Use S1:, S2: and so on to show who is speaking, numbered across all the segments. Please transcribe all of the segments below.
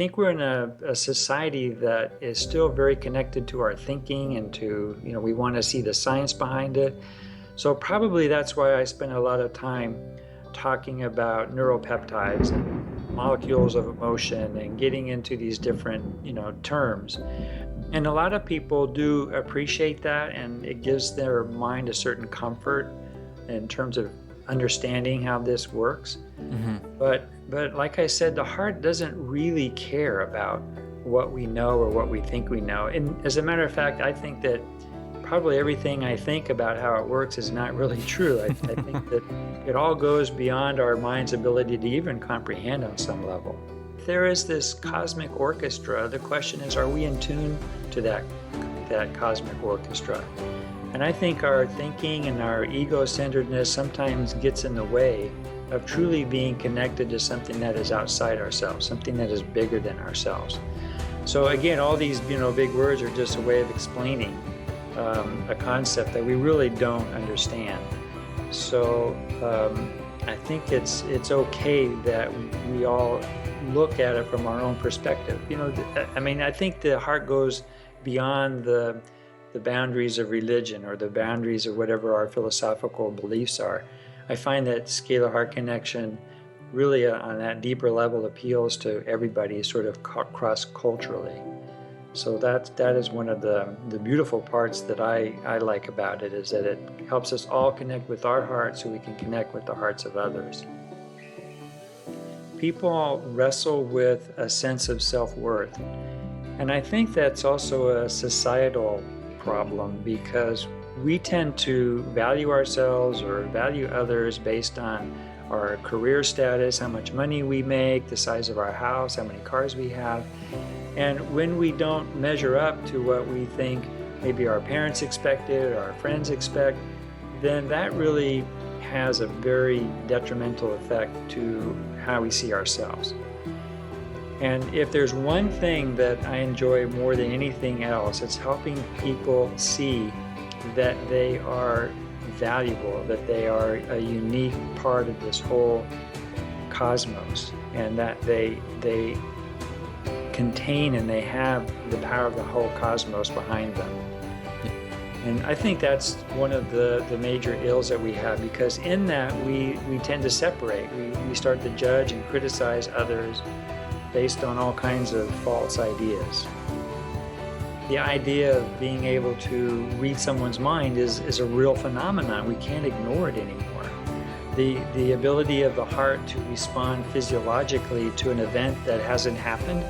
S1: I think we're in a society that is still very connected to our thinking and to, we want to see the science behind it. So probably that's why I spend a lot of time talking about neuropeptides and molecules of emotion and getting into these different, terms. And a lot of people do appreciate that, and it gives their mind a certain comfort in terms of understanding how this works.
S2: Hmm.
S1: But like I said, the heart doesn't really care about what we know or what we think we know. And as a matter of fact, I think that probably everything I think about how it works is not really true. I think that it all goes beyond our mind's ability to even comprehend on some level. If there is this cosmic orchestra, the question is, are we in tune to that cosmic orchestra? And I think our thinking and our ego-centeredness sometimes gets in the way of truly being connected to something that is outside ourselves, something that is bigger than ourselves. So again, all these big words are just a way of explaining a concept that we really don't understand. So I think it's okay that we all look at it from our own perspective. I think the heart goes beyond the boundaries of religion or the boundaries of whatever our philosophical beliefs are. I find that Scalar Heart Connection really on that deeper level appeals to everybody sort of cross-culturally. So that is one of the beautiful parts that I like about it, is that it helps us all connect with our heart so we can connect with the hearts of others. People wrestle with a sense of self-worth. And I think that's also a societal problem, because we tend to value ourselves or value others based on our career status, how much money we make, the size of our house, how many cars we have. And when we don't measure up to what we think maybe our parents expected or our friends expect, then that really has a very detrimental effect to how we see ourselves. And if there's one thing that I enjoy more than anything else, it's helping people see that they are valuable, that they are a unique part of this whole cosmos, and that they contain and they have the power of the whole cosmos behind them. And I think that's one of the major ills that we have, because in that we tend to separate. We start to judge and criticize others based on all kinds of false ideas. The idea of being able to read someone's mind is a real phenomenon. We can't ignore it anymore. The ability of the heart to respond physiologically to an event that hasn't happened,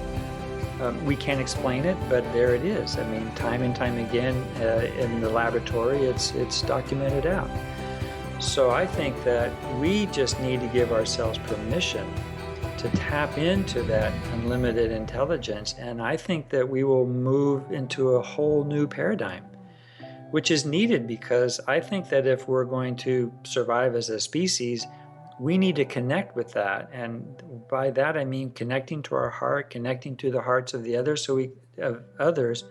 S1: we can't explain it, but there it is. I mean, time and time again in the laboratory, it's documented out. So I think that we just need to give ourselves permission to tap into that unlimited intelligence. And I think that we will move into a whole new paradigm, which is needed, because I think that if we're going to survive as a species, we need to connect with that. And by that, I mean connecting to our heart, connecting to the hearts of the others,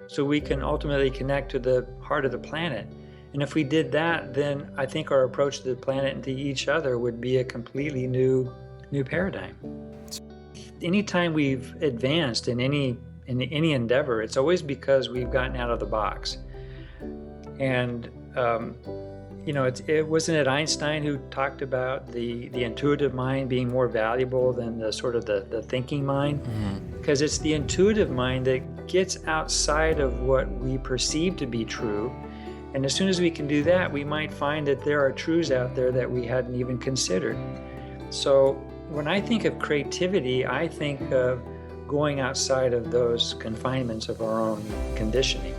S1: so we can ultimately connect to the heart of the planet. And if we did that, then I think our approach to the planet and to each other would be a completely new paradigm. Anytime we've advanced in any endeavor, it's always because we've gotten out of the box. And it wasn't it Einstein who talked about the intuitive mind being more valuable than the thinking mind?
S2: Mm-hmm.
S1: Because it's the intuitive mind that gets outside of what we perceive to be true. And as soon as we can do that, we might find that there are truths out there that we hadn't even considered. So when I think of creativity, I think of going outside of those confinements of our own conditioning.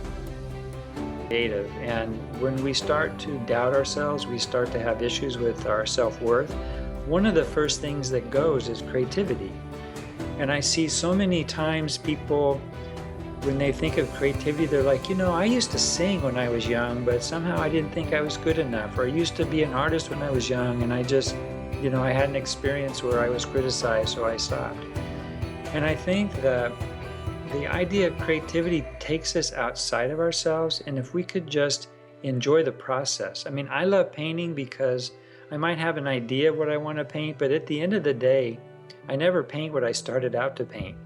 S1: Creative. And when we start to doubt ourselves, we start to have issues with our self-worth. One of the first things that goes is creativity. And I see so many times people, when they think of creativity, they're like, I used to sing when I was young, but somehow I didn't think I was good enough. Or I used to be an artist when I was young, and I just I had an experience where I was criticized, so I stopped. And I think that the idea of creativity takes us outside of ourselves, and if we could just enjoy the process. I mean, I love painting because I might have an idea of what I want to paint, but at the end of the day, I never paint what I started out to paint.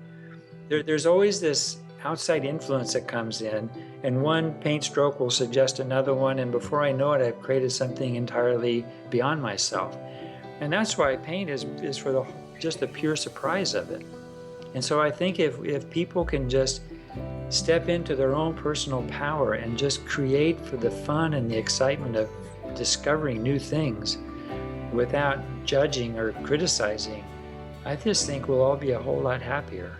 S1: There's always this outside influence that comes in, and one paint stroke will suggest another one, and before I know it, I've created something entirely beyond myself. And that's why paint is for just the pure surprise of it. And so I think if people can just step into their own personal power and just create for the fun and the excitement of discovering new things without judging or criticizing, I just think we'll all be a whole lot happier.